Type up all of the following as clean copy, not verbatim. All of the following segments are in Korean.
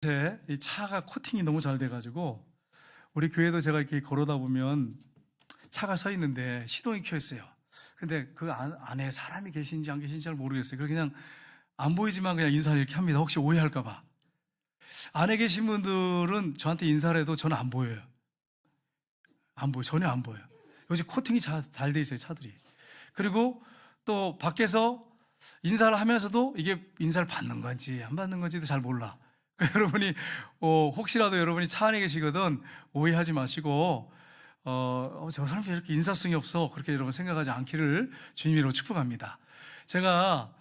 이 차가 코팅이 너무 잘 돼가지고 우리 교회도 제가 이렇게 걸어다 보면 차가 서 있는데 시동이 켜 있어요. 근데 그 안에 사람이 계신지 안 계신지 잘 모르겠어요. 그냥 안 보이지만 그냥 인사를 이렇게 합니다. 혹시 오해할까봐. 안에 계신 분들은 저한테 인사를 해도 저는 안 보여요. 안 보여, 전혀 안 보여요. 요즘 코팅이 잘 돼 있어요, 차들이. 그리고 또 밖에서 인사를 하면서도 이게 인사를 받는 건지 안 받는 건지도 잘 몰라. 그러니까 여러분이 혹시라도 여러분이 차 안에 계시거든 오해하지 마시고 저 사람이 이렇게 인사성이 없어 그렇게 여러분 생각하지 않기를 주님으로 축복합니다. 제가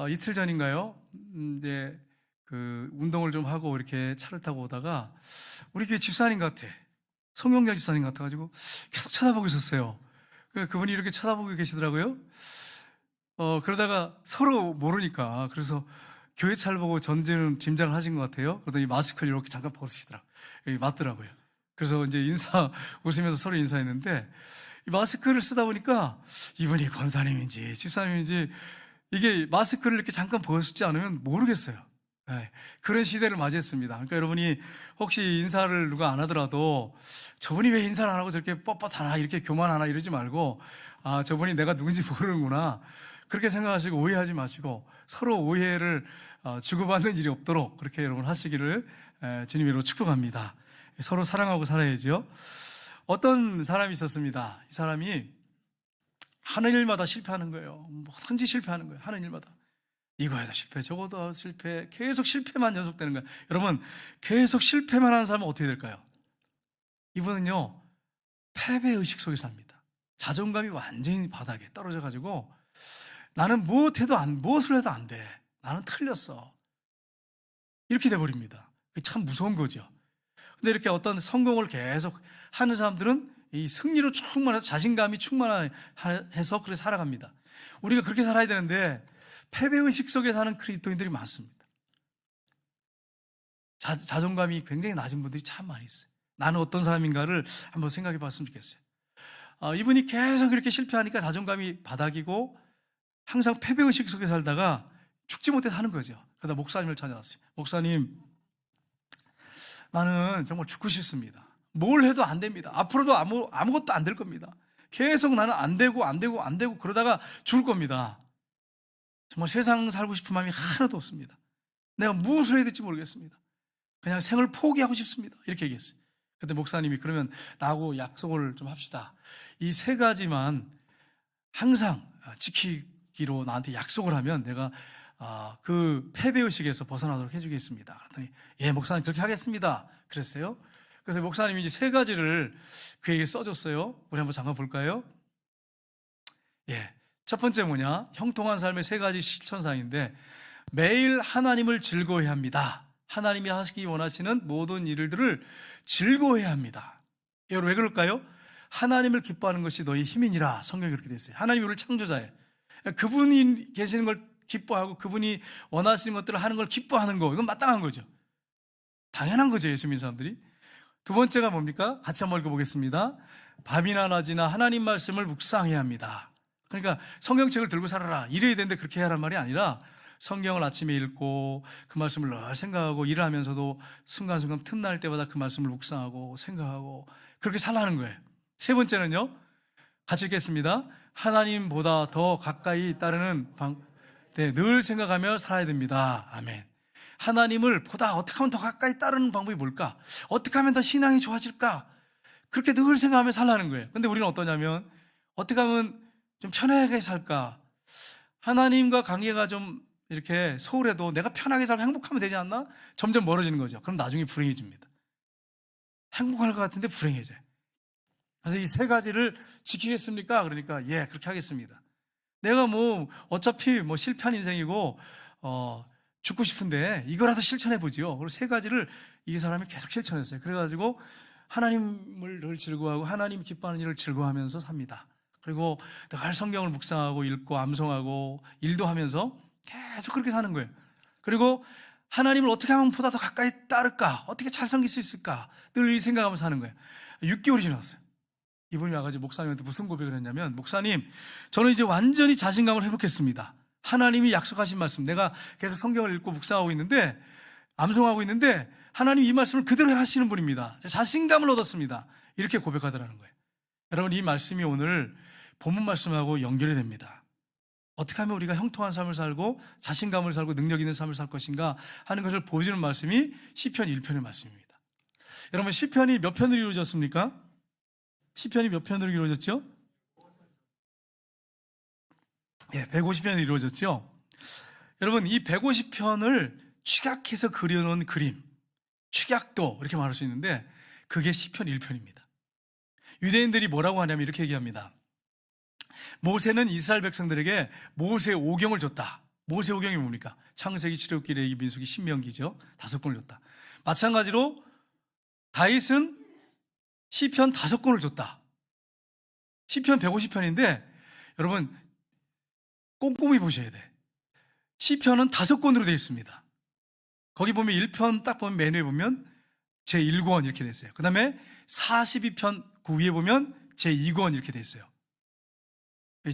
이틀 전인가요? 이제 그 운동을 좀 하고 이렇게 차를 타고 오다가 우리 교회 집사님 같아, 성경장 집사님 같아가지고 계속 쳐다보고 있었어요. 그분이 이렇게 쳐다보고 계시더라고요. 그러다가 서로 모르니까 그래서 교회 차를 보고 전제는 짐작을 하신 것 같아요. 그러더니 마스크를 이렇게 잠깐 벗으시더라고요. 맞더라고요. 그래서 이제 웃으면서 서로 인사했는데 이 마스크를 쓰다 보니까 이분이 권사님인지 집사님인지 이게 마스크를 이렇게 잠깐 벗지 않으면 모르겠어요. 네, 그런 시대를 맞이했습니다. 그러니까 여러분이 혹시 인사를 누가 안 하더라도 저분이 왜 인사를 안 하고 저렇게 뻣뻣하나 이렇게 교만하나 이러지 말고 저분이 내가 누군지 모르는구나 그렇게 생각하시고 오해하지 마시고 서로 오해를 주고받는 일이 없도록 그렇게 여러분 하시기를 주님으로 축복합니다. 서로 사랑하고 살아야죠. 어떤 사람이 있었습니다. 이 사람이 하는 일마다 실패하는 거예요. 뭐든지 실패하는 거예요. 하는 일마다. 이거에도 실패, 저거도 실패, 계속 실패만 연속되는 거예요. 여러분, 계속 실패만 하는 사람은 어떻게 될까요? 이분은요, 패배의식 속에 삽니다. 자존감이 완전히 바닥에 떨어져가지고 나는 무엇을 해도 안 돼. 나는 틀렸어. 이렇게 돼버립니다. 참 무서운 거죠. 근데 이렇게 어떤 성공을 계속 하는 사람들은 이 승리로 충만해서 자신감이 충만해서 그렇게 살아갑니다. 우리가 그렇게 살아야 되는데 패배의식 속에 사는 그리스도인들이 많습니다. 자존감이 굉장히 낮은 분들이 참 많이 있어요. 나는 어떤 사람인가를 한번 생각해 봤으면 좋겠어요. 이분이 계속 이렇게 실패하니까 자존감이 바닥이고 항상 패배의식 속에 살다가 죽지 못해서 하는 거죠. 그러다 목사님을 찾아왔어요. 목사님, 나는 정말 죽고 싶습니다. 뭘 해도 안 됩니다. 앞으로도 아무것도 안 될 겁니다. 계속 나는 안 되고 그러다가 죽을 겁니다. 정말 세상 살고 싶은 마음이 하나도 없습니다. 내가 무엇을 해야 될지 모르겠습니다. 그냥 생을 포기하고 싶습니다. 이렇게 얘기했어요. 그때 목사님이 그러면 나하고 약속을 좀 합시다. 이 세 가지만 항상 지키기로 나한테 약속을 하면 내가 그 패배의식에서 벗어나도록 해주겠습니다. 그랬더니 예, 목사님 그렇게 하겠습니다. 그랬어요. 그래서 목사님이 이제 세 가지를 그에게 써줬어요. 우리 한번 잠깐 볼까요? 예, 첫 번째 뭐냐? 형통한 삶의 세 가지 실천사항인데 매일 하나님을 즐거워해야 합니다. 하나님이 하시기 원하시는 모든 일들을 즐거워해야 합니다. 여러분 왜 그럴까요? 하나님을 기뻐하는 것이 너희 힘이니라. 성경이 그렇게 되어 있어요. 하나님이 우리를 창조자예요. 그분이 계시는 걸 기뻐하고 그분이 원하시는 것들을 하는 걸 기뻐하는 거, 이건 마땅한 거죠. 당연한 거죠, 예수 믿는 사람들이. 두 번째가 뭡니까? 같이 한번 읽어보겠습니다. 밤이나 낮이나 하나님 말씀을 묵상해야 합니다. 그러니까 성경책을 들고 살아라 이래야 되는데 그렇게 해야 하란 말이 아니라 성경을 아침에 읽고 그 말씀을 늘 생각하고 일을 하면서도 순간순간 틈날 때마다 그 말씀을 묵상하고 생각하고 그렇게 살라는 거예요. 세 번째는요, 같이 읽겠습니다. 하나님보다 더 가까이 따르는 늘 생각하며 살아야 됩니다. 아멘. 하나님을 보다 어떻게 하면 더 가까이 따르는 방법이 뭘까? 어떻게 하면 더 신앙이 좋아질까? 그렇게 늘 생각하며 살라는 거예요. 근데 우리는 어떠냐면 어떻게 하면 좀 편하게 살까? 하나님과 관계가 좀 이렇게 소홀해도 내가 편하게 살고 행복하면 되지 않나? 점점 멀어지는 거죠. 그럼 나중에 불행해집니다. 행복할 것 같은데 불행해져요. 그래서 이 세 가지를 지키겠습니까? 그러니까 예, 그렇게 하겠습니다. 내가 어차피 실패한 인생이고 죽고 싶은데 이거라도 실천해보지요. 그리고 세 가지를 이 사람이 계속 실천했어요. 그래가지고 하나님을 늘 즐거워하고 하나님 기뻐하는 일을 즐거워하면서 삽니다. 그리고 늘 성경을 묵상하고 읽고 암송하고 일도 하면서 계속 그렇게 사는 거예요. 그리고 하나님을 어떻게 하면 보다 더 가까이 따를까? 어떻게 잘 섬길 수 있을까? 늘 이 생각하면서 사는 거예요. 6개월이 지났어요. 이분이 와가지고 목사님한테 무슨 고백을 했냐면, 목사님, 저는 이제 완전히 자신감을 회복했습니다. 하나님이 약속하신 말씀, 내가 계속 성경을 읽고 묵상하고 있는데 암송하고 있는데 하나님 이 말씀을 그대로 하시는 분입니다. 자신감을 얻었습니다. 이렇게 고백하더라는 거예요. 여러분, 이 말씀이 오늘 본문 말씀하고 연결이 됩니다. 어떻게 하면 우리가 형통한 삶을 살고 자신감을 살고 능력 있는 삶을 살 것인가 하는 것을 보여주는 말씀이 시편 1편의 말씀입니다. 여러분, 시편이 몇 편으로 이루어졌습니까? 시편이 몇 편으로 이루어졌죠? 예, 150편으로 이루어졌죠? 여러분, 이 150편을 축약해서 그려놓은 그림, 축약도 이렇게 말할 수 있는데 그게 시편 1편입니다. 유대인들이 뭐라고 하냐면 이렇게 얘기합니다. 모세는 이스라엘 백성들에게 모세 오경을 줬다. 모세 오경이 뭡니까? 창세기, 출애굽기, 레위기, 민수기, 신명기죠. 5권을 줬다. 마찬가지로 다윗은 시편 5권을 줬다. 시편 150편인데 여러분 꼼꼼히 보셔야 돼. 시편은 5권으로 되어 있습니다. 거기 보면 1편 딱 보면 맨 위에 보면 제1권 이렇게 되어 있어요. 그 다음에 42편 그 위에 보면 제2권 이렇게 되어 있어요.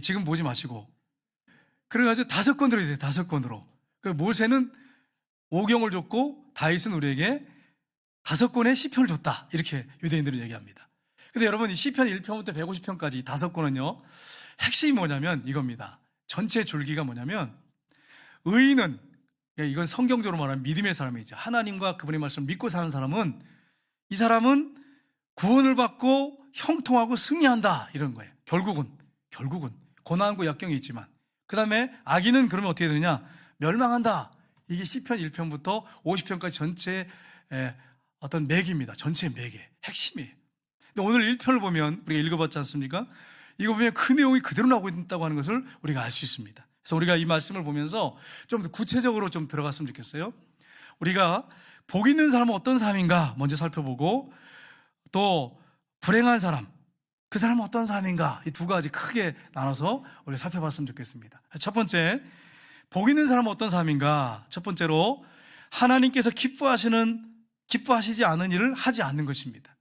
지금 보지 마시고. 그래가지고 5권 들어있어요. 5권으로. 모세는 오경을 줬고 다윗은 우리에게 5권의 시편을 줬다. 이렇게 유대인들은 얘기합니다. 근데 여러분, 이 시편 1편부터 150편까지 5권은요, 핵심이 뭐냐면 이겁니다. 전체 줄기가 뭐냐면 의인은, 이건 성경적으로 말하면 믿음의 사람이죠. 하나님과 그분의 말씀을 믿고 사는 사람은, 이 사람은 구원을 받고 형통하고 승리한다, 이런 거예요. 결국은 고난과 역경이 있지만, 그 다음에 악인은 그러면 어떻게 되느냐? 멸망한다. 이게 시편 1편부터 50편까지 전체의 어떤 맥입니다. 전체의 맥의 핵심이에요. 근데 오늘 1편을 보면 우리가 읽어봤지 않습니까? 이거 보면 그 내용이 그대로 나오고 있다고 하는 것을 우리가 알 수 있습니다. 그래서 우리가 이 말씀을 보면서 좀 더 구체적으로 좀 들어갔으면 좋겠어요. 우리가 복 있는 사람은 어떤 사람인가 먼저 살펴보고, 또 불행한 사람, 그 사람은 어떤 사람인가, 이 두 가지 크게 나눠서 우리가 살펴봤으면 좋겠습니다. 첫 번째, 복 있는 사람은 어떤 사람인가? 첫 번째로 하나님께서 기뻐하시지 않은 일을 하지 않는 것입니다.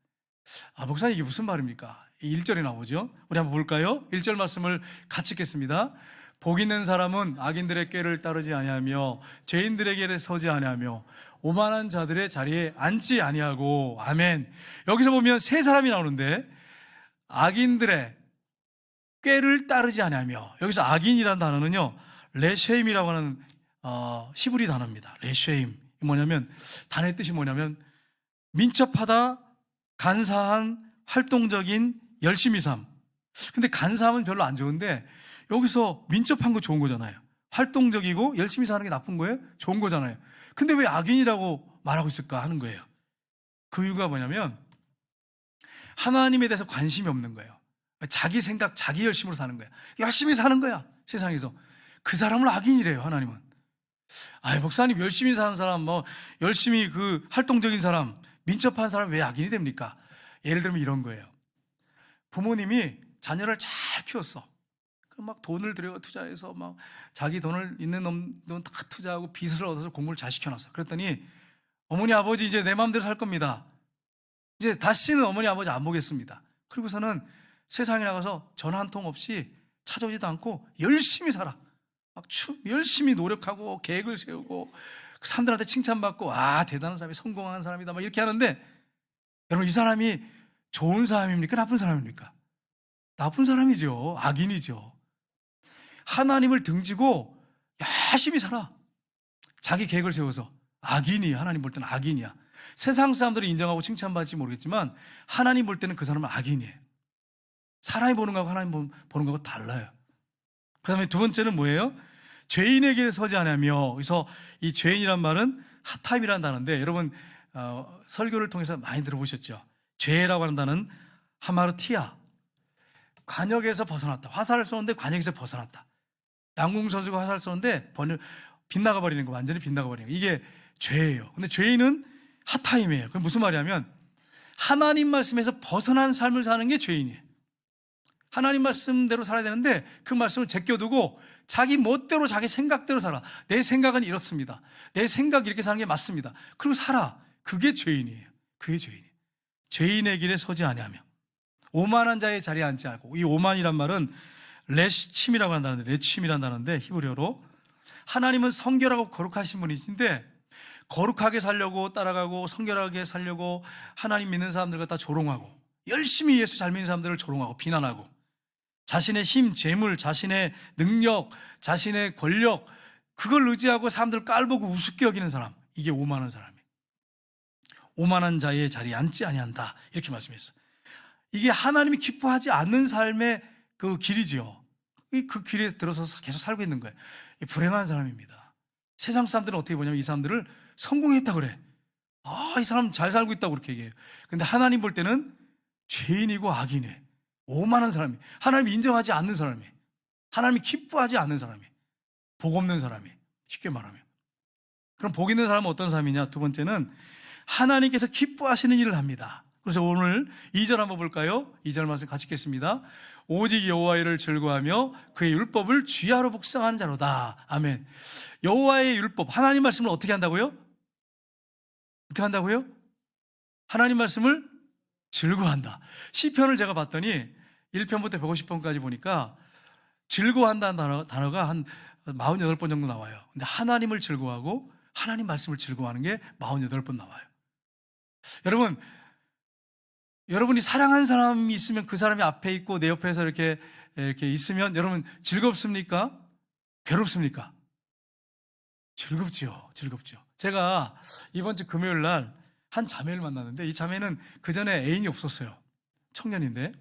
목사님, 이게 무슨 말입니까? 1절에 나오죠. 우리 한번 볼까요? 1절 말씀을 같이 읽겠습니다. 복 있는 사람은 악인들의 꾀를 따르지 아니하며 죄인들의 길에 서지 아니하며 오만한 자들의 자리에 앉지 아니하고. 아멘. 여기서 보면 세 사람이 나오는데, 악인들의 꾀를 따르지 아니하며, 여기서 악인이라는 단어는요, 레쉐임이라고 하는 히브리 단어입니다. 레쉐임. 뭐냐면, 단어의 뜻이 뭐냐면 민첩하다, 간사한, 활동적인, 열심히 삶. 근데 간사함은 별로 안 좋은데 여기서 민첩한 거 좋은 거잖아요. 활동적이고 열심히 사는 게 나쁜 거예요? 좋은 거잖아요. 근데 왜 악인이라고 말하고 있을까 하는 거예요. 그 이유가 뭐냐면 하나님에 대해서 관심이 없는 거예요. 자기 생각, 자기 열심으로 사는 거야. 열심히 사는 거야, 세상에서. 그 사람을 악인이래요, 하나님은. 목사님, 열심히 사는 사람, 열심히 활동적인 사람, 민첩한 사람 왜 악인이 됩니까? 예를 들면 이런 거예요. 부모님이 자녀를 잘 키웠어. 막 돈을 들여 투자해서 막 자기 돈을 있는 돈 다 투자하고 빚을 얻어서 공부를 잘 시켜놨어. 그랬더니 어머니 아버지 이제 내 마음대로 살 겁니다. 이제 다시는 어머니 아버지 안 보겠습니다. 그리고서는 세상에 나가서 전화 한 통 없이 찾아오지도 않고 열심히 살아. 막 열심히 노력하고 계획을 세우고 사람들한테 칭찬받고, 대단한 사람이, 성공한 사람이다 막 이렇게 하는데, 여러분, 이 사람이 좋은 사람입니까? 나쁜 사람입니까? 나쁜 사람이죠. 악인이죠. 하나님을 등지고 열심히 살아. 자기 계획을 세워서. 악인이야. 하나님 볼 때는 악인이야. 세상 사람들이 인정하고 칭찬받을지 모르겠지만 하나님 볼 때는 그 사람은 악인이에요. 사람이 보는 거하고 하나님 보는 거하고 달라요. 그 다음에 두 번째는 뭐예요? 죄인의 길에 서지 않으며. 그래서 이 죄인이란 말은 하타임이라는 단어인데, 여러분 설교를 통해서 많이 들어보셨죠? 죄라고 하는 단어는 하마르티아, 관역에서 벗어났다. 화살을 쏘는데 관역에서 벗어났다. 양궁 선수가 화살을 쏘는데 빗나가 버리는 거, 완전히 빗나가 버리는 거, 이게 죄예요. 근데 죄인은 하타임이에요. 그게 무슨 말이냐면 하나님 말씀에서 벗어난 삶을 사는 게 죄인이에요. 하나님 말씀대로 살아야 되는데 그 말씀을 제껴두고 자기 멋대로, 자기 생각대로 살아. 내 생각은 이렇습니다. 내 생각 이렇게 사는 게 맞습니다. 그리고 살아. 그게 죄인이에요. 그게 죄인이에요. 죄인의 길에 서지 아니하며 오만한 자의 자리에 앉지 않고. 이 오만이란 말은 레침이라고 한다는데, 레침이라는 단어인데 히브리어로 하나님은 성결하고 거룩하신 분이신데 거룩하게 살려고 따라가고 성결하게 살려고 하나님 믿는 사람들 갖다 조롱하고 열심히 예수 잘 믿는 사람들을 조롱하고 비난하고 자신의 힘, 재물, 자신의 능력, 자신의 권력 그걸 의지하고 사람들 깔보고 우습게 여기는 사람, 이게 오만한 사람이에요. 오만한 자의 자리에 앉지 아니한다 이렇게 말씀했어요. 이게 하나님이 기뻐하지 않는 삶의 그 길이지요. 그 길에 들어서 계속 살고 있는 거예요. 불행한 사람입니다. 세상 사람들은 어떻게 보냐면 이 사람들을 성공했다 그래. 이 사람 잘 살고 있다고 그렇게 얘기해요. 근데 하나님 볼 때는 죄인이고 악인이에요. 오만한 사람이, 하나님이 인정하지 않는 사람이, 하나님이 기뻐하지 않는 사람이, 복 없는 사람이, 쉽게 말하면. 그럼 복 있는 사람은 어떤 사람이냐? 두 번째는 하나님께서 기뻐하시는 일을 합니다. 그래서 오늘 2절 한번 볼까요? 2절 말씀 같이 읽겠습니다. 오직 여호와의 일을 즐거워하며 그의 율법을 주야로 묵상하는 자로다. 아멘. 여호와의 율법, 하나님 말씀을 어떻게 한다고요? 어떻게 한다고요? 하나님 말씀을 즐거워한다. 시편을 제가 봤더니 1편부터 150편까지 보니까 즐거워한다는 단어가 한 48번 정도 나와요. 근데 하나님을 즐거워하고 하나님 말씀을 즐거워하는 게 48번 나와요. 여러분이 사랑하는 사람이 있으면 그 사람이 앞에 있고 내 옆에서 이렇게 있으면 여러분 즐겁습니까? 괴롭습니까? 즐겁죠. 제가 이번 주 금요일 날 한 자매를 만났는데 이 자매는 그 전에 애인이 없었어요. 청년인데.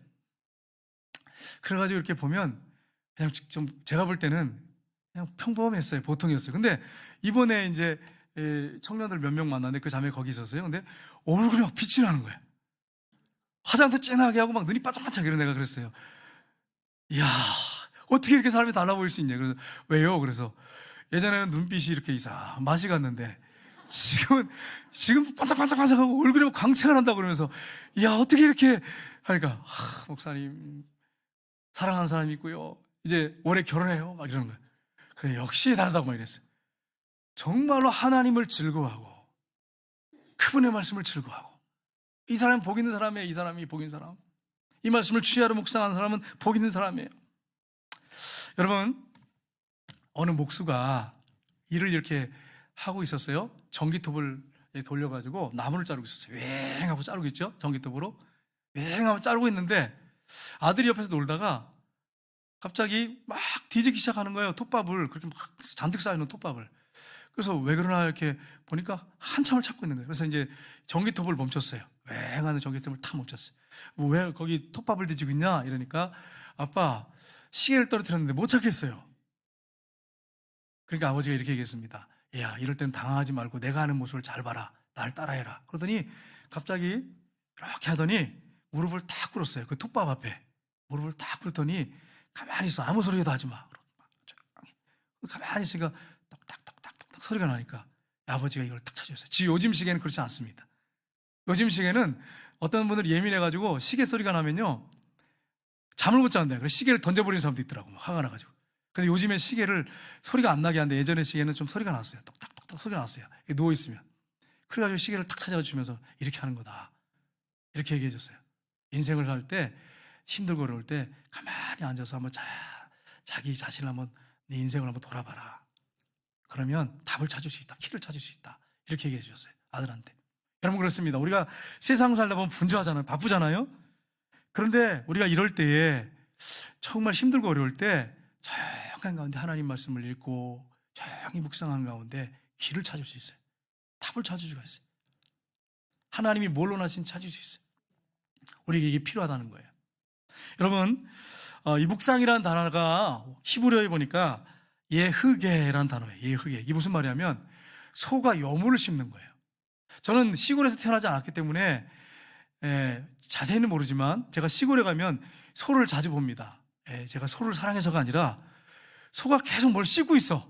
그래가지고 이렇게 보면 그냥 좀 제가 볼 때는 그냥 평범했어요. 보통이었어요. 근데 이번에 이제 청년들 몇 명 만났는데 그 자매 거기 있었어요. 근데 얼굴이 막 빛이 나는 거예요. 화장도 진하게 하고 막 눈이 반짝반짝 이런 애가 그랬어요. 이야, 어떻게 이렇게 사람이 달라 보일 수 있냐. 그래서 왜요? 그래서 예전에는 눈빛이 이렇게 맛이 갔는데 지금 반짝반짝하고 얼굴에 광채가 난다고 그러면서 이야, 어떻게 이렇게 하니까 목사님 사랑하는 사람이 있고요. 이제 올해 결혼해요. 막 이러는 거예요. 그래, 역시 다르다고 막 이랬어요. 정말로 하나님을 즐거워하고 그분의 말씀을 즐거워하고 이 사람은 복 있는 사람이에요. 이 사람이 복 있는 사람. 이 말씀을 취하로 묵상하는 사람은 복 있는 사람이에요. 여러분, 어느 목수가 일을 이렇게 하고 있었어요. 전기톱을 돌려가지고 나무를 자르고 있었어요. 왱 하고 자르고 있죠. 전기톱으로 왱 하고 자르고 있는데 아들이 옆에서 놀다가 갑자기 막 뒤지기 시작하는 거예요. 톱밥을 그렇게 막 잔뜩 쌓여있는 톱밥을. 그래서 왜 그러나 이렇게 보니까 한참을 찾고 있는 거예요. 그래서 이제 전기톱을 멈췄어요. 왱 하는 전기톱을 탁 멈췄어요. 뭐 왜 거기 톱밥을 뒤지고 있냐 이러니까 아빠 시계를 떨어뜨렸는데 못 찾겠어요. 그러니까 아버지가 이렇게 얘기했습니다. 야, 이럴 땐 당황하지 말고 내가 하는 모습을 잘 봐라. 날 따라해라. 그러더니 갑자기 이렇게 하더니 무릎을 탁 꿇었어요. 그 톱밥 앞에 무릎을 탁 꿇더니 가만히 있어. 아무 소리도 하지 마. 가만히 있으니까 딱딱딱딱딱 소리가 나니까 아버지가 이걸 딱 찾아줬어요. 요즘 시계는 그렇지 않습니다. 요즘 시계는 어떤 분들이 예민해가지고 시계 소리가 나면요 잠을 못 자는데 그래서 시계를 던져버리는 사람도 있더라고. 화가 나가지고. 근데 요즘에 시계를 소리가 안 나게 하는데 예전에 시계는 좀 소리가 났어요. 똑딱똑딱 소리가 났어요. 누워있으면. 그래가지고 시계를 탁 찾아와 주면서 이렇게 하는 거다. 이렇게 얘기해 줬어요. 인생을 살 때 힘들고 어려울 때 가만히 앉아서 한번 자기 자신을 한번 내 인생을 한번 돌아봐라. 그러면 답을 찾을 수 있다. 키를 찾을 수 있다. 이렇게 얘기해 주셨어요. 아들한테. 여러분 그렇습니다. 우리가 세상 살다 보면 분주하잖아요. 바쁘잖아요. 그런데 우리가 이럴 때에 정말 힘들고 어려울 때 조용한 가운데 하나님 말씀을 읽고 조용히 묵상하는 가운데 길을 찾을 수 있어요. 답을 찾을 수가 있어요. 하나님이 뭘 원하시는지 찾을 수 있어요. 우리에게 이게 필요하다는 거예요. 여러분, 이 묵상이라는 단어가 히브리어에 보니까 예흐게라는 단어예요. 예흐게. 이게 무슨 말이냐면 소가 여물을 씹는 거예요. 저는 시골에서 태어나지 않았기 때문에 자세히는 모르지만 제가 시골에 가면 소를 자주 봅니다. 제가 소를 사랑해서가 아니라 소가 계속 뭘 씹고 있어.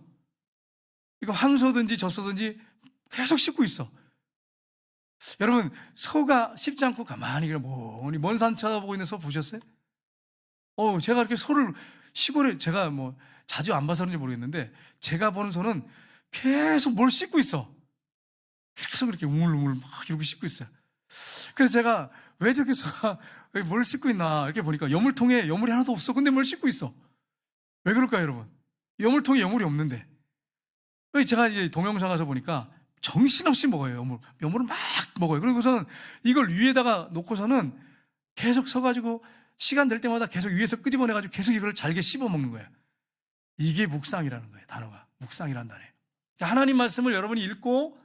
이거 황소든지 젖소든지 계속 씹고 있어. 여러분, 소가 씹지 않고 가만히 먼 산 쳐다보고 있는 소 보셨어요? 제가 이렇게 소를 시골에 제가 뭐 자주 안 봐서 그런지 모르겠는데 제가 보는 소는 계속 뭘 씹고 있어. 계속 이렇게 우물우물 막 이러고 씹고 있어요. 그래서 제가 왜 저렇게 소가 뭘 씹고 있나 이렇게 보니까 여물통에 여물이 하나도 없어. 근데 뭘 씹고 있어. 왜 그럴까요, 여러분? 여물통에 여물이 없는데. 제가 이제 동영상 가서 보니까 정신없이 먹어요. 여물을 막 먹어요. 그리고서는 이걸 위에다가 놓고서는 계속 서가지고 시간 될 때마다 계속 위에서 끄집어내가지고 계속 이걸 잘게 씹어 먹는 거예요. 이게 묵상이라는 거예요. 단어가 묵상이라는 단어예요. 하나님 말씀을 여러분이 읽고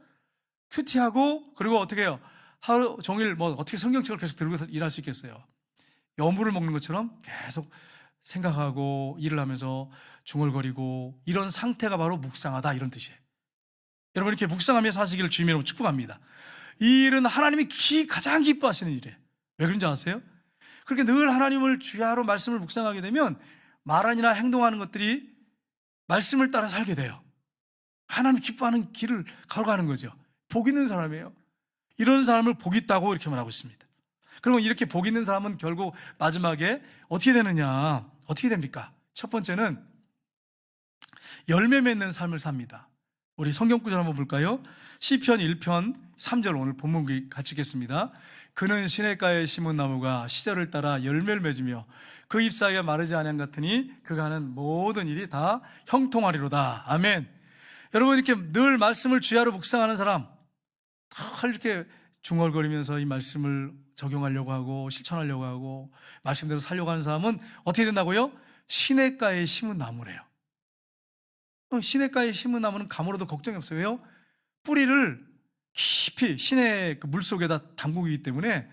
큐티하고 그리고 어떻게 해요? 하루 종일 뭐 어떻게 성경책을 계속 들고 일할 수 있겠어요? 여물을 먹는 것처럼 계속 생각하고 일을 하면서 중얼거리고 이런 상태가 바로 묵상하다 이런 뜻이에요. 여러분 이렇게 묵상하며 사시기를 주님으로 축복합니다. 이 일은 하나님이 가장 기뻐하시는 일이에요. 왜 그런지 아세요? 그렇게 늘 하나님을 주야로 말씀을 묵상하게 되면 말하니나 행동하는 것들이 말씀을 따라 살게 돼요. 하나님 기뻐하는 길을 걸어가는 거죠. 복 있는 사람이에요. 이런 사람을 복 있다고 이렇게 말하고 있습니다. 그러면 이렇게 복 있는 사람은 결국 마지막에 어떻게 되느냐? 어떻게 됩니까? 첫 번째는 열매 맺는 삶을 삽니다. 우리 성경 구절 한번 볼까요? 시편 1편 3절 오늘 본문 같이 읽겠습니다. 그는 시냇가에 심은 나무가 시절을 따라 열매를 맺으며 그 잎사귀가 마르지 아니한 같으니 그가 하는 모든 일이 다 형통하리로다. 아멘. 여러분 이렇게 늘 말씀을 주야로 묵상하는 사람 다 이렇게 중얼거리면서 이 말씀을 적용하려고 하고 실천하려고 하고 말씀대로 살려고 하는 사람은 어떻게 된다고요? 시냇가에 심은 나무래요. 시냇가에 심은 나무는 가물어도 걱정이 없어요. 왜요? 뿌리를 깊이 시내 그 물속에다 담그기 때문에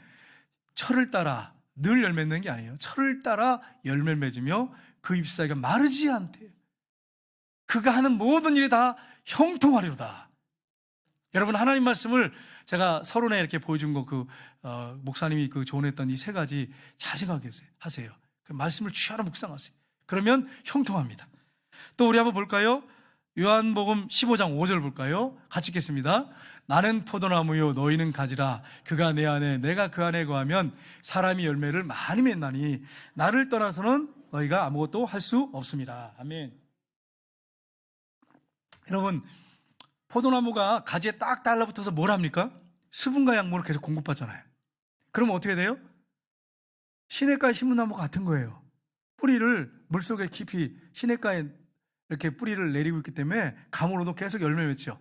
철을 따라 늘 열매 맺는 게 아니에요. 철을 따라 열매를 맺으며 그 잎사귀가 마르지 않대요. 그가 하는 모든 일이 다 형통하리로다. 여러분 하나님 말씀을 제가 서론에 이렇게 보여준 거 목사님이 그 조언했던 이 세 가지 잘 생각하세요. 그 말씀을 취하러 묵상하세요. 그러면 형통합니다. 또 우리 한번 볼까요? 요한복음 15장 5절 볼까요? 같이 읽겠습니다. 나는 포도나무요 너희는 가지라. 그가 내 안에 내가 그 안에 거하면 사람이 열매를 많이 맺나니 나를 떠나서는 너희가 아무것도 할 수 없습니다. 아멘. 여러분 포도나무가 가지에 딱 달라붙어서 뭘 합니까? 수분과 양분을 계속 공급받잖아요. 그러면 어떻게 돼요? 시냇가에 심은 나무가 같은 거예요. 뿌리를 물속에 깊이 시냇가에 이렇게 뿌리를 내리고 있기 때문에 가물어도 계속 열매 맺죠.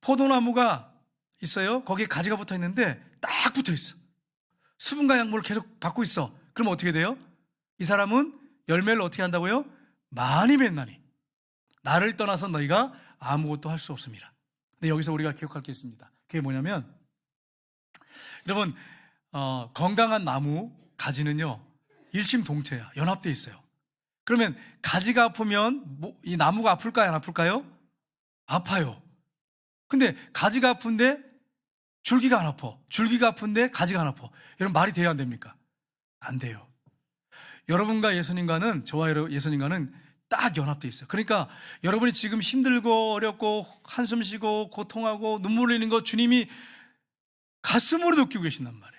포도나무가 있어요. 거기에 가지가 붙어 있는데 딱 붙어 있어. 수분과 양분을 계속 받고 있어. 그럼 어떻게 돼요? 이 사람은 열매를 어떻게 한다고요? 많이 맺나니 나를 떠나서 너희가 아무것도 할 수 없습니다. 근데 여기서 우리가 기억할 게 있습니다. 그게 뭐냐면 여러분 건강한 나무 가지는요 일심동체야. 연합되어 있어요. 그러면 가지가 아프면 이 나무가 아플까요? 안 아플까요? 아파요. 근데 가지가 아픈데 줄기가 안 아파. 줄기가 아픈데 가지가 안 아파. 여러분 말이 돼야 안 됩니까? 안 돼요. 여러분과 예수님과는 저와 예수님과는 딱 연합되어 있어요. 그러니까 여러분이 지금 힘들고 어렵고 한숨 쉬고 고통하고 눈물 흘리는 거 주님이 가슴으로 느끼고 계신단 말이에요.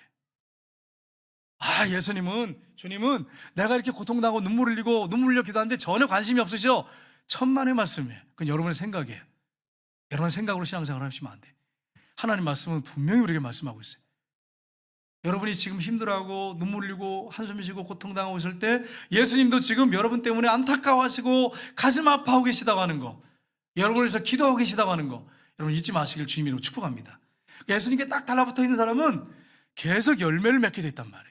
주님은 내가 이렇게 고통당하고 눈물 흘리고 눈물 흘려 기도하는데 전혀 관심이 없으셔. 천만의 말씀이에요. 그건 여러분의 생각이에요. 여러분의 생각으로 신앙생활을 하시면 안 돼. 하나님 말씀은 분명히 우리에게 말씀하고 있어요. 여러분이 지금 힘들어하고 눈물 흘리고 한숨 쉬고 고통당하고 있을 때 예수님도 지금 여러분 때문에 안타까워하시고 가슴 아파하고 계시다고 하는 거, 여러분을 위해서 기도하고 계시다고 하는 거 여러분 잊지 마시길 주님 이름으로 축복합니다. 예수님께 딱 달라붙어 있는 사람은 계속 열매를 맺게 됐단 말이에요.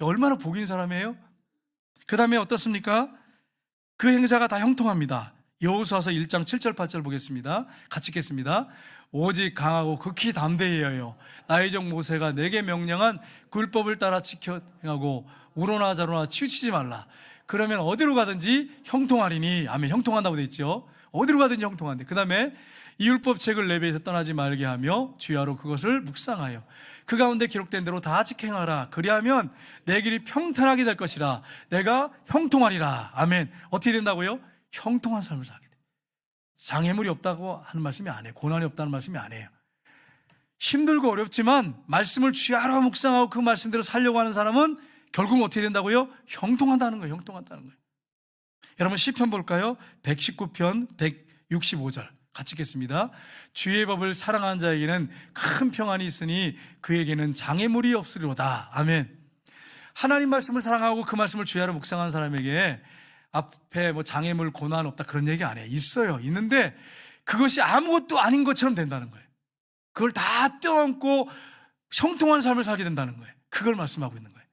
얼마나 복 있는 사람이에요? 그 다음에 어떻습니까? 그 행사가 다 형통합니다. 여호수아서 1장 7절 8절 보겠습니다. 같이 읽겠습니다. 오직 강하고 극히 담대히 하여 나의 종 모세가 내게 명령한 율법을 따라 지켜 행하고 우로나 좌로나 치우치지 말라. 그러면 어디로 가든지 형통하리니. 아멘. 형통한다고 되어 있죠. 어디로 가든지 형통한데. 그 다음에 이 율법책을 내 배에서 떠나지 말게 하며 주야로 그것을 묵상하여 그 가운데 기록된 대로 다 지켜행하라. 그리하면 내 길이 평탄하게 될 것이라. 내가 형통하리라. 아멘. 어떻게 된다고요? 형통한 삶을 살게 돼. 장애물이 없다고 하는 말씀이 아니에요. 고난이 없다는 말씀이 아니에요. 힘들고 어렵지만 말씀을 주야로 묵상하고 그 말씀대로 살려고 하는 사람은 결국 어떻게 된다고요? 형통한다는 거예요. 형통한다는 거예요. 여러분 시편 볼까요? 119편 165절 같이 읽겠습니다. 주의 법을 사랑하는 자에게는 큰 평안이 있으니 그에게는 장애물이 없으리로다. 아멘. 하나님 말씀을 사랑하고 그 말씀을 주야로 묵상하는 사람에게 앞에 뭐 장애물 고난 없다 그런 얘기 안 해요. 있어요. 있는데 그것이 아무것도 아닌 것처럼 된다는 거예요. 그걸 다 떼어안고 형통한 삶을 살게 된다는 거예요. 그걸 말씀하고 있는 거예요.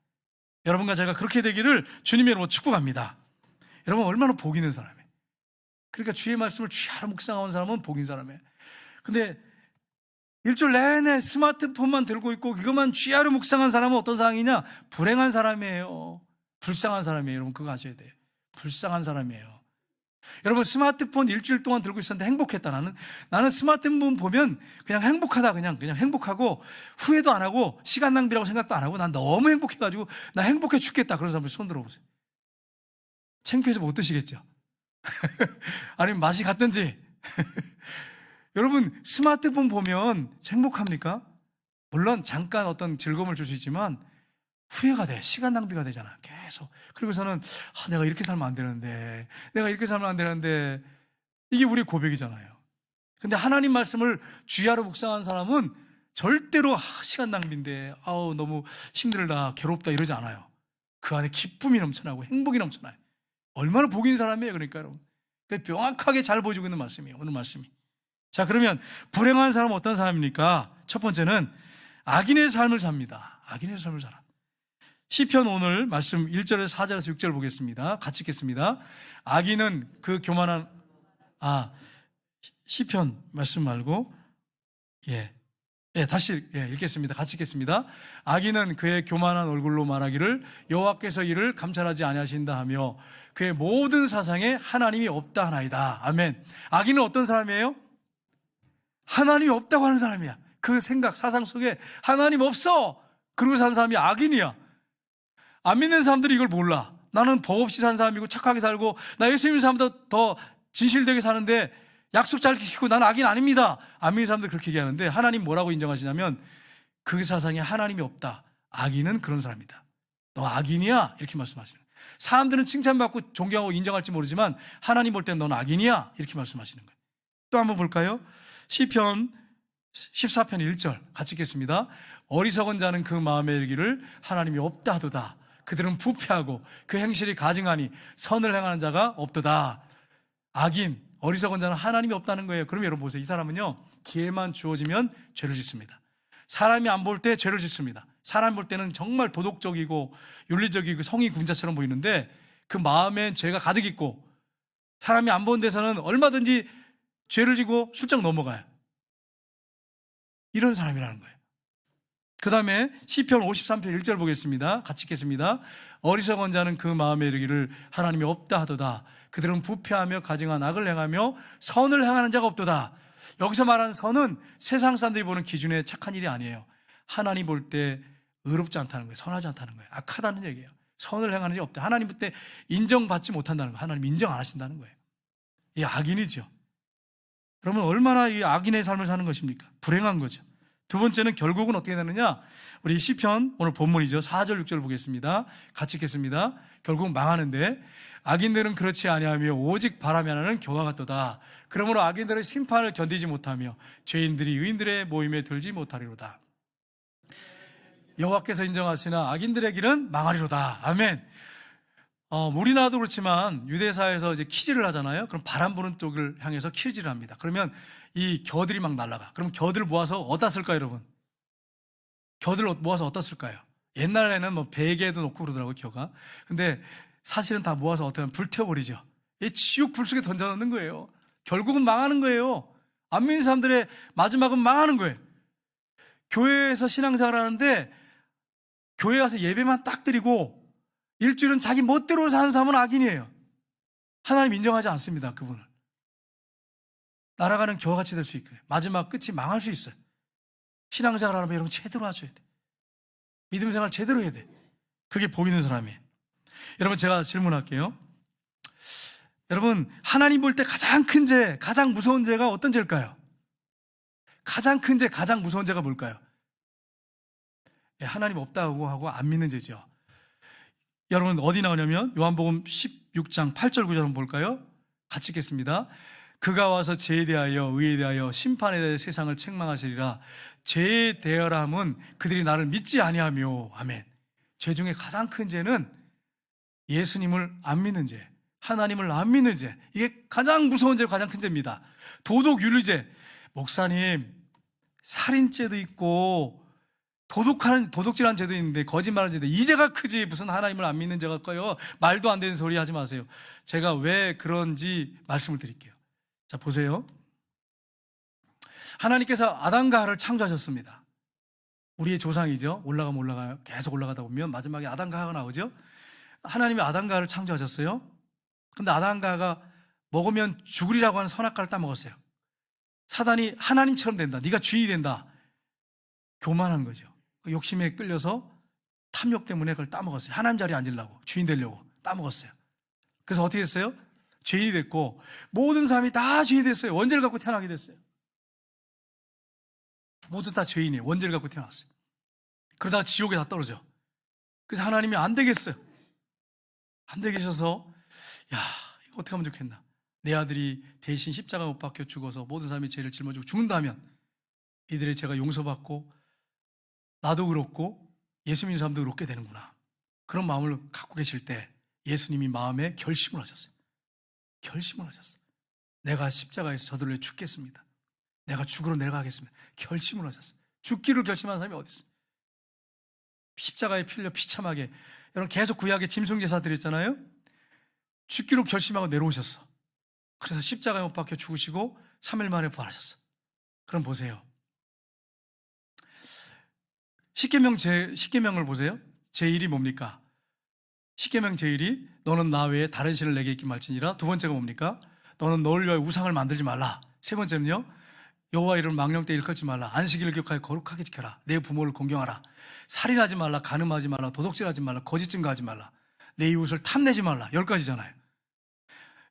여러분과 제가 그렇게 되기를 주님의 이름으로 축복합니다. 여러분 얼마나 복 있는 사람이에요. 그러니까 주의 말씀을 쥐하러 묵상하는 사람은 복 있는 사람이에요. 근데 일주일 내내 스마트폰만 들고 있고 이것만 쥐하러 묵상한 사람은 어떤 사람이냐? 불행한 사람이에요. 불쌍한 사람이에요. 여러분 그거 아셔야 돼요. 불쌍한 사람이에요. 여러분 스마트폰 일주일 동안 들고 있었는데 행복했다. 나는 스마트폰 보면 그냥 행복하다. 그냥 행복하고 후회도 안 하고 시간 낭비라고 생각도 안 하고 난 너무 행복해가지고 나 행복해 죽겠다. 그런 사람들 손 들어보세요. 창피해서 못 드시겠죠? 아니면 맛이 같든지. 여러분 스마트폰 보면 행복합니까? 물론 잠깐 어떤 즐거움을 줄 수 있지만 후회가 돼. 시간 낭비가 되잖아. 계속. 그리고서는 내가 이렇게 살면 안 되는데, 내가 이렇게 살면 안 되는데, 이게 우리의 고백이잖아요. 근데 하나님 말씀을 주야로 묵상한 사람은 절대로 시간 낭비인데 너무 힘들다, 괴롭다 이러지 않아요. 그 안에 기쁨이 넘쳐나고 행복이 넘쳐나요. 얼마나 복 있는 사람이에요. 그러니까 여러분 명확하게 잘 보여주고 있는 말씀이에요. 오늘 말씀이. 자, 그러면 불행한 사람은 어떤 사람입니까? 첫 번째는 악인의 삶을 삽니다. 악인의 삶을 살아. 시편 오늘 말씀 1절에서 4절에서 6절 보겠습니다. 같이 읽겠습니다. 악인은 그 교만한 시편 말씀 말고 다시 읽겠습니다. 같이 읽겠습니다. 악인은 그의 교만한 얼굴로 말하기를 여호와께서 이를 감찰하지 아니하신다 하며 그의 모든 사상에 하나님이 없다 하나이다. 아멘. 악인은 어떤 사람이에요? 하나님이 없다고 하는 사람이야. 그 생각 사상 속에 하나님 없어 그러고 사는 사람이 악인이야. 안 믿는 사람들이 이걸 몰라. 나는 법 없이 사는 사람이고 착하게 살고 나 예수 믿는 사람보다 더 진실되게 사는데 약속 잘 지키고 난 악인 아닙니다. 안 믿는 사람들 그렇게 얘기하는데 하나님 뭐라고 인정하시냐면 그 사상에 하나님이 없다. 악인은 그런 사람이다. 너 악인이야 이렇게 말씀하시는 거예요. 사람들은 칭찬받고 존경하고 인정할지 모르지만 하나님 볼 땐 넌 악인이야 이렇게 말씀하시는 거예요. 또 한번 볼까요? 시편 14편 1절 같이 읽겠습니다. 어리석은 자는 그 마음에 이르기를 하나님이 없다 하도다. 그들은 부패하고 그 행실이 가증하니 선을 행하는 자가 없도다. 악인, 어리석은 자는 하나님이 없다는 거예요. 그럼 여러분 보세요. 이 사람은요 기회만 주어지면 죄를 짓습니다. 사람이 안 볼 때 죄를 짓습니다. 사람 볼 때는 정말 도덕적이고 윤리적이고 성의 군자처럼 보이는데 그 마음엔 죄가 가득 있고 사람이 안 보는 데서는 얼마든지 죄를 지고 훌쩍 넘어가요. 이런 사람이라는 거예요. 그 다음에 시편 53편 1절 보겠습니다. 같이 읽겠습니다. 어리석은 자는 그 마음에 이르기를 하나님이 없다 하도다. 그들은 부패하며 가증한 악을 행하며 선을 행하는 자가 없도다. 여기서 말하는 선은 세상 사람들이 보는 기준에 착한 일이 아니에요. 하나님 볼 때 의롭지 않다는 거예요. 선하지 않다는 거예요. 악하다는 얘기예요. 선을 행하는 자 없다. 하나님 볼 때 인정받지 못한다는 거예요. 하나님 인정 안 하신다는 거예요. 이 악인이죠. 그러면 얼마나 이 악인의 삶을 사는 것입니까? 불행한 거죠. 두 번째는 결국은 어떻게 되느냐? 우리 시편 오늘 본문이죠. 4절 6절 보겠습니다. 같이 읽겠습니다. 결국은 망하는데 악인들은 그렇지 아니하며 오직 바람이 하나는 겨와 같도다. 그러므로 악인들은 심판을 견디지 못하며 죄인들이 의인들의 모임에 들지 못하리로다. 여호와께서 인정하시나 악인들의 길은 망하리로다. 아멘. 우리나라도 그렇지만 유대사에서 이제 키질을 하잖아요. 그럼 바람 부는 쪽을 향해서 키질을 합니다. 그러면 이 겨들이 막 날아가. 그럼 겨들을 모아서 어디다 쓸까요, 여러분? 겨들을 모아서 어디다 쓸까요? 옛날에는 뭐 베개도 놓고 그러더라고요, 겨가. 근데 사실은 다 모아서 어떻게 하면 불태워버리죠. 이 지옥 불 속에 던져놓는 거예요. 결국은 망하는 거예요. 안 믿는 사람들의 마지막은 망하는 거예요. 교회에서 신앙생활 하는데 교회 가서 예배만 딱 드리고 일주일은 자기 멋대로 사는 사람은 악인이에요. 하나님 인정하지 않습니다, 그분을. 날아가는 겨같이 될 수 있고요. 마지막 끝이 망할 수 있어요. 신앙생활 하려면 여러분 제대로 하셔야 돼. 믿음 생활 제대로 해야 돼. 그게 복 있는 사람이에요. 여러분 제가 질문할게요. 여러분 하나님 볼 때 가장 큰 죄, 가장 무서운 죄가 어떤 죄일까요? 가장 큰 죄, 가장 무서운 죄가 뭘까요? 하나님 없다고 하고 안 믿는 죄죠. 여러분 어디 나오냐면 요한복음 16장 8절 9절 한번 볼까요? 같이 읽겠습니다. 그가 와서 죄에 대하여 의에 대하여 심판에 대해 세상을 책망하시리라. 죄에 대하여함은 그들이 나를 믿지 아니하며. 아멘. 죄 중에 가장 큰 죄는 예수님을 안 믿는 죄, 하나님을 안 믿는 죄. 이게 가장 무서운 죄, 가장 큰 죄입니다. 도덕 윤리죄. 목사님 살인죄도 있고 도둑질하는 죄도 있는데 거짓말하는 죄도 이 죄가 크지 무슨 하나님을 안 믿는 죄가 커요. 말도 안 되는 소리 하지 마세요. 제가 왜 그런지 말씀을 드릴게요. 자, 보세요. 하나님께서 아담과 하와를 창조하셨습니다. 우리의 조상이죠. 올라가면 올라가요. 계속 올라가다 보면 마지막에 아담과 하와가 나오죠. 하나님이 아담과 하와를 창조하셨어요. 근데 아담과 하와가 먹으면 죽으리라고 하는 선악과를 따먹었어요. 사단이 하나님처럼 된다, 네가 주인이 된다, 교만한 거죠. 욕심에 끌려서 탐욕 때문에 그걸 따먹었어요. 하나님 자리에 앉으려고, 주인 되려고 따먹었어요. 그래서 어떻게 됐어요? 죄인이 됐고 모든 사람이 다 죄인이 됐어요. 원죄를 갖고 태어나게 됐어요. 모두 다 죄인이에요. 원죄를 갖고 태어났어요. 그러다가 지옥에 다 떨어져. 그래서 하나님이 안 되겠어요. 안 되계셔서 야, 이거 어떻게 하면 좋겠나. 내 아들이 대신 십자가 못 박혀 죽어서 모든 사람이 죄를 짊어지고 죽는다면 이들의 죄가 용서받고 나도 그렇고 예수 믿는 사람도 그렇게 되는구나. 그런 마음을 갖고 계실 때 예수님이 마음에 결심을 하셨어요. 결심을 하셨어요. 내가 십자가에서 저들을 위해 죽겠습니다. 내가 죽으러 내려가겠습니다. 결심을 하셨어요. 죽기를 결심한 사람이 어디 있어요? 십자가에 피 흘려 비참하게, 여러분 계속 구약에 짐승제사 드렸잖아요. 죽기로 결심하고 내려오셨어. 그래서 십자가에 못 박혀 죽으시고 3일 만에 부활하셨어. 그럼 보세요. 십계명을 보세요. 제1이 뭡니까? 십계명 제1이 너는 나 외에 다른 신을 내게 있기 말지니라. 두 번째가 뭡니까? 너는 너를 위하여 우상을 만들지 말라. 세 번째는요, 여호와 이름을 망령 때 일컫지 말라. 안식일을 기억하여 거룩하게 지켜라. 내 부모를 공경하라. 살인하지 말라. 간음하지 말라. 도둑질하지 말라. 거짓 증거하지 말라. 내 이웃을 탐내지 말라. 10가지잖아요.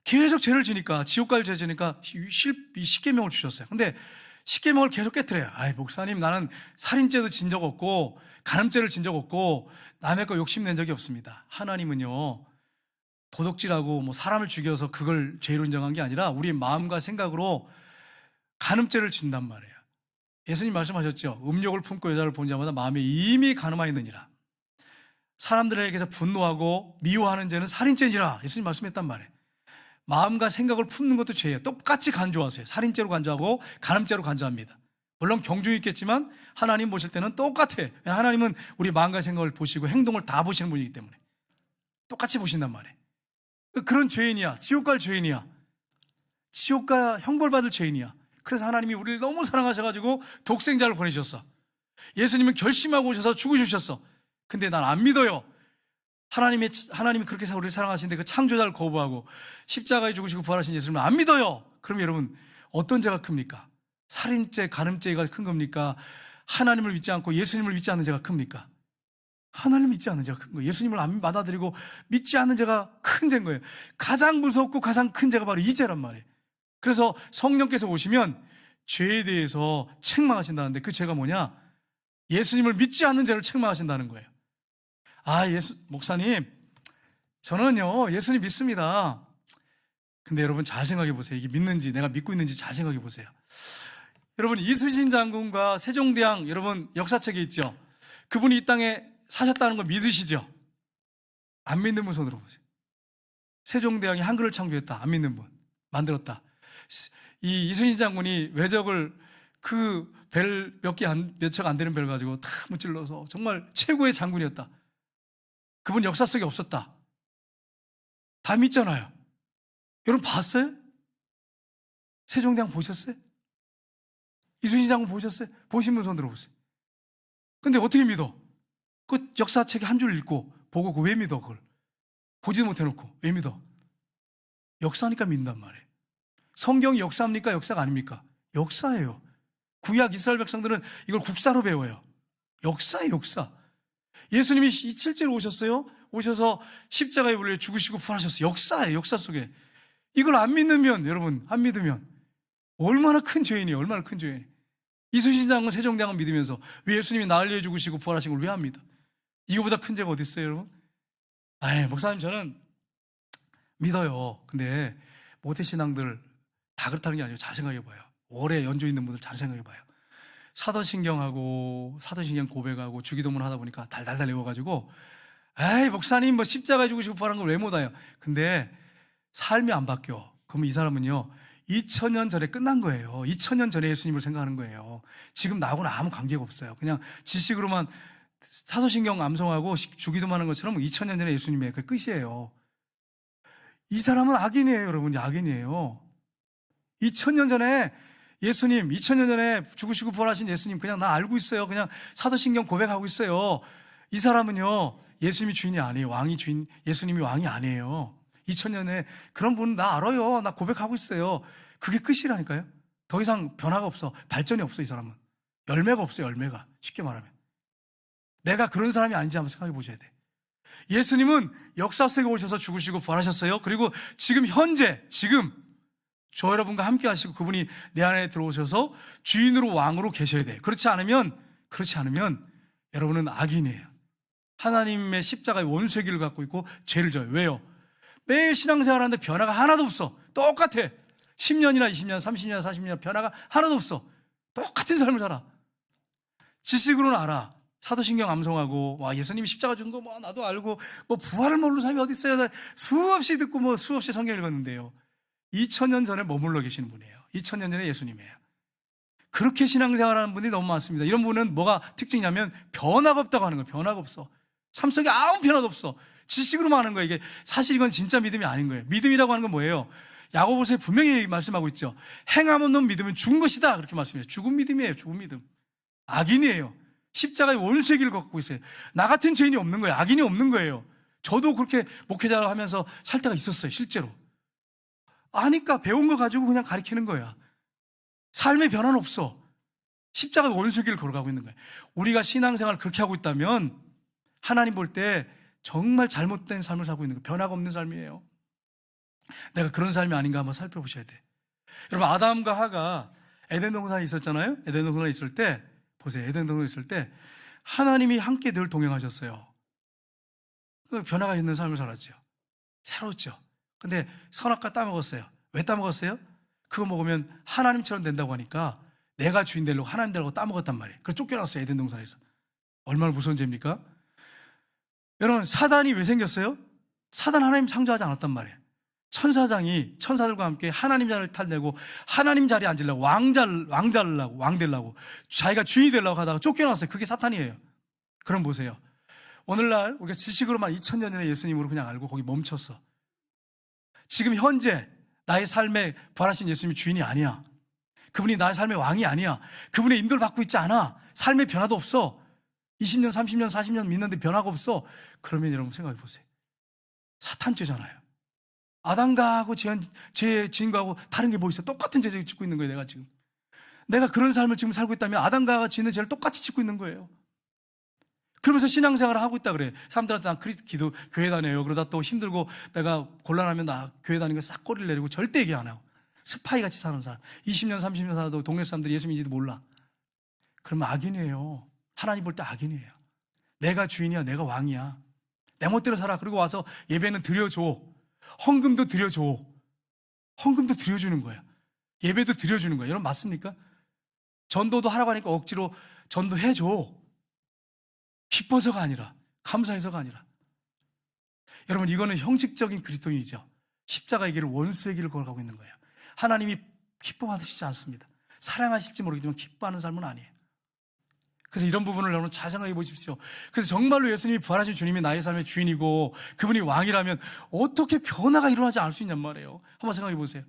계속 죄를 지니까, 지옥갈 죄 지니까 이 십계명을 주셨어요. 근데 십계명을 계속 깨트려요. 아이, 목사님, 나는 살인죄도 진 적 없고 간음죄를 진 적 없고 남의 거 욕심낸 적이 없습니다. 하나님은요, 도둑질하고 뭐 사람을 죽여서 그걸 죄로 인정한 게 아니라 우리의 마음과 생각으로 간음죄를 진단 말이에요. 예수님 말씀하셨죠. 음욕을 품고 여자를 본 자마다 마음에 이미 간음하였느니라. 사람들에게서 분노하고 미워하는 죄는 살인죄니라. 예수님 말씀했단 말이에요. 마음과 생각을 품는 것도 죄예요. 똑같이 간주하세요. 살인죄로 간주하고 간음죄로 간주합니다. 물론 경중이 있겠지만 하나님 보실 때는 똑같아요. 하나님은 우리 마음과 생각을 보시고 행동을 다 보시는 분이기 때문에 똑같이 보신단 말이에요. 그런 죄인이야. 지옥 갈 죄인이야. 지옥 가 형벌받을 죄인이야. 그래서 하나님이 우리를 너무 사랑하셔가지고 독생자를 보내셨어. 예수님은 결심하고 오셔서 죽으셨어. 근데 난 안 믿어요. 하나님이 그렇게 우리를 사랑하시는데 그 창조자를 거부하고 십자가에 죽으시고 부활하신 예수님을 안 믿어요. 그럼 여러분, 어떤 죄가 큽니까? 살인죄, 간음죄가 큰 겁니까? 하나님을 믿지 않고 예수님을 믿지 않는 죄가 큽니까? 하나님을 믿지 않는 죄가 큰 거예요. 예수님을 안 받아들이고 믿지 않는 죄가 큰 죄인 거예요. 가장 무섭고 가장 큰 죄가 바로 이 죄란 말이에요. 그래서 성령께서 오시면 죄에 대해서 책망하신다는데 그 죄가 뭐냐? 예수님을 믿지 않는 죄를 책망하신다는 거예요. 아, 목사님, 저는요, 예수님 믿습니다. 근데 여러분 잘 생각해 보세요. 이게 믿는지, 내가 믿고 있는지 잘 생각해 보세요. 여러분, 이순신 장군과 세종대왕, 여러분 역사책에 있죠? 그분이 이 땅에 사셨다는 거 믿으시죠? 안 믿는 분 손으로 보세요. 세종대왕이 한글을 창조했다. 안 믿는 분. 만들었다. 이 이순신 장군이 외적을 그 벨 몇 척 안 되는 벨 가지고 다 무찔러서 정말 최고의 장군이었다. 그분 역사 속에 없었다. 다 믿잖아요. 여러분 봤어요? 세종대왕 보셨어요? 이순신 장군 보셨어요? 보신 분 손 들어보세요. 근데 어떻게 믿어? 그 역사책에 한 줄 읽고 보고 왜 믿어? 그걸 보지도 못해놓고 왜 믿어? 역사니까 믿는단 말이에요. 성경이 역사입니까? 역사가 아닙니까? 역사예요. 구약 이스라엘 백성들은 이걸 국사로 배워요. 역사예요, 역사. 예수님이 실제로 오셨어요. 오셔서 십자가에 올려 죽으시고 부활하셨어요. 역사예요, 역사 속에. 이걸 안 믿으면, 여러분, 안 믿으면 얼마나 큰 죄인이에요, 얼마나 큰 죄인. 이순신 장군, 세종대왕은 믿으면서 왜 예수님이 나를 위해 죽으시고 부활하신 걸 왜 안 믿어? 이거보다 큰 죄가 어디 있어요, 여러분? 아이, 목사님, 저는 믿어요. 근데 모태신앙들 다 그렇다는 게 아니고 잘 생각해봐요. 오래 연조 있는 분들 잘 생각해봐요. 사도신경하고 사도신경 고백하고 주기도문 하다 보니까 달달달 외워가지고 에이, 목사님 뭐 십자가에 죽으시고 부활한 걸 왜 못해요? 근데 삶이 안 바뀌어. 그러면 이 사람은요, 2000년 전에 끝난 거예요. 2000년 전에 예수님을 생각하는 거예요. 지금 나하고는 아무 관계가 없어요. 그냥 지식으로만 사도신경 암송하고 주기도만 하는 것처럼 2000년 전에 예수님의 그 끝이에요. 이 사람은 악인이에요, 여러분. 악인이에요. 2000년 전에 예수님, 2000년 전에 죽으시고 부활하신 예수님 그냥 나 알고 있어요. 그냥 사도신경 고백하고 있어요. 이 사람은요, 예수님이 주인이 아니에요. 왕이 주인, 예수님이 왕이 아니에요. 2000년에 그런 분은 나 알아요. 나 고백하고 있어요. 그게 끝이라니까요. 더 이상 변화가 없어. 발전이 없어, 이 사람은. 열매가 없어요, 열매가. 쉽게 말하면. 내가 그런 사람이 아닌지 한번 생각해 보셔야 돼. 예수님은 역사 속에 오셔서 죽으시고 부활하셨어요. 그리고 지금 현재, 지금 저 여러분과 함께 하시고 그분이 내 안에 들어오셔서 주인으로 왕으로 계셔야 돼요. 그렇지 않으면 여러분은 악인이에요. 하나님의 십자가의 원수의 길을 갖고 있고 죄를 져요. 왜요? 매일 신앙생활 하는데 변화가 하나도 없어. 똑같아. 10년이나 20년, 30년, 40년 변화가 하나도 없어. 똑같은 삶을 살아. 지식으로는 알아. 사도신경 암송하고, 와, 예수님이 십자가 준 거 뭐 나도 알고, 뭐 부활을 모르는 사람이 어디 있어요? 수없이 듣고 뭐 수없이 성경 읽었는데요. 2000년 전에 머물러 계시는 분이에요. 2000년 전에 예수님이에요. 그렇게 신앙생활하는 분이 너무 많습니다. 이런 분은 뭐가 특징이냐면 변화가 없다고 하는 거예요. 변화가 없어. 삶 속에 아무 변화도 없어. 지식으로만 하는 거예요. 이게 사실 이건 진짜 믿음이 아닌 거예요. 믿음이라고 하는 건 뭐예요? 야고보서에 분명히 말씀하고 있죠. 행함 없는 믿음은 죽은 것이다. 그렇게 말씀해요. 죽은 믿음이에요. 죽은 믿음. 악인이에요. 십자가의 원수의 길을 걷고 있어요. 나 같은 죄인이 없는 거예요. 악인이 없는 거예요. 저도 그렇게 목회자를 하면서 살 때가 있었어요. 실제로. 아니까 배운 거 가지고 그냥 가르치는 거야. 삶의 변화는 없어. 십자가의 원수의 길을 걸어가고 있는 거예요. 우리가 신앙생활을 그렇게 하고 있다면 하나님 볼 때 정말 잘못된 삶을 살고 있는 거예요. 변화가 없는 삶이에요. 내가 그런 삶이 아닌가 한번 살펴보셔야 돼. 여러분, 아담과 하가 에덴 동산에 있었잖아요. 에덴 동산에 있을 때 보세요. 에덴 동산에 있을 때 하나님이 함께 늘 동행하셨어요. 변화가 있는 삶을 살았죠. 새로웠죠. 근데 선악과 따먹었어요. 왜 따먹었어요? 그거 먹으면 하나님처럼 된다고 하니까 내가 주인 되려고 하나님 되려고 따먹었단 말이에요. 그래서 쫓겨났어요. 에덴 동산에서. 얼마나 무서운 죄입니까? 여러분, 사단이 왜 생겼어요? 사단 하나님 창조하지 않았단 말이에요. 천사장이 천사들과 함께 하나님 자리를 탈내고 하나님 자리에 앉으려고 왕 되려고 자기가 주인이 되려고 하다가 쫓겨났어요. 그게 사탄이에요. 그럼 보세요. 오늘날 우리가 지식으로만 2000년 전에 예수님으로 그냥 알고 거기 멈췄어. 지금 현재 나의 삶에 부활하신 예수님이 주인이 아니야. 그분이 나의 삶의 왕이 아니야. 그분의 인도를 받고 있지 않아. 삶의 변화도 없어. 20년, 30년, 40년 믿는데 변화가 없어. 그러면 여러분 생각해 보세요. 사탄죄잖아요. 아담과하고 제 지인과하고 다른 게 뭐 있어? 똑같은 죄를 짓고 있는 거예요. 내가 지금. 내가 그런 삶을 지금 살고 있다면 아담과 짓는 죄를 똑같이 짓고 있는 거예요. 그러면서 신앙생활을 하고 있다 그래. 사람들한테 난 기도 교회 다녀요. 그러다 또 힘들고 내가 곤란하면 나 교회 다니는 거 싹 꼬리를 내리고 절대 얘기 안 하고 스파이 같이 사는 사람. 20년 30년 살아도 동네 사람들이 예수님인지도 몰라. 그러면 악인이에요. 하나님 볼 때 악인이에요. 내가 주인이야. 내가 왕이야. 내 멋대로 살아. 그리고 와서 예배는 드려줘. 헌금도 드려줘. 헌금도 드려주는 거야. 예배도 드려주는 거야. 여러분 맞습니까? 전도도 하라고 하니까 억지로 전도해줘. 기뻐서가 아니라, 감사해서가 아니라. 여러분, 이거는 형식적인 그리스도인이죠. 십자가의 길을 원수의 길을 걸어가고 있는 거예요. 하나님이 기뻐받으시지 않습니다. 사랑하실지 모르겠지만 기뻐하는 삶은 아니에요. 그래서 이런 부분을 여러분 잘 생각해 보십시오. 그래서 정말로 예수님이 부활하신 주님이 나의 삶의 주인이고 그분이 왕이라면 어떻게 변화가 일어나지 않을 수 있냔 말이에요. 한번 생각해 보세요.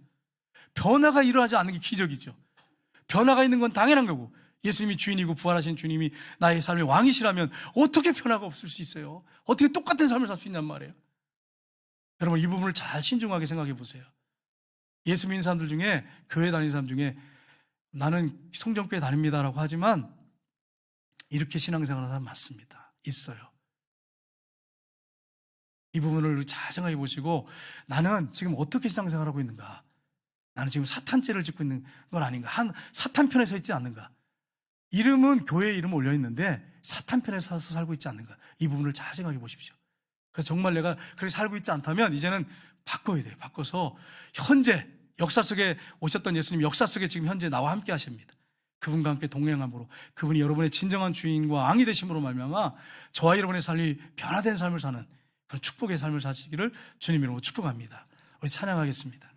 변화가 일어나지 않는 게 기적이죠. 변화가 있는 건 당연한 거고 예수님이 주인이고 부활하신 주님이 나의 삶의 왕이시라면 어떻게 변화가 없을 수 있어요? 어떻게 똑같은 삶을 살 수 있냔 말이에요. 여러분 이 부분을 잘 신중하게 생각해 보세요. 예수 믿는 사람들 중에 교회 다니는 사람 중에 나는 성전교회 다닙니다라고 하지만 이렇게 신앙생활하는 사람 많습니다. 있어요. 이 부분을 잘 생각해 보시고 나는 지금 어떻게 신앙생활하고 있는가? 나는 지금 사탄죄를 짓고 있는 건 아닌가? 사탄 편에 서 있지 않는가? 이름은 교회에 이름 올려 있는데 사탄 편에 서서 살고 있지 않는가? 이 부분을 잘 생각해 보십시오. 그래서 정말 내가 그렇게 살고 있지 않다면 이제는 바꿔야 돼요. 바꿔서 현재 역사 속에 오셨던 예수님 역사 속에 지금 현재 나와 함께 하십니다. 그분과 함께 동행함으로 그분이 여러분의 진정한 주인과 왕이 되심으로 말미암아 저와 여러분의 삶이 변화된 삶을 사는 그런 축복의 삶을 사시기를 주님 이름으로 축복합니다. 우리 찬양하겠습니다.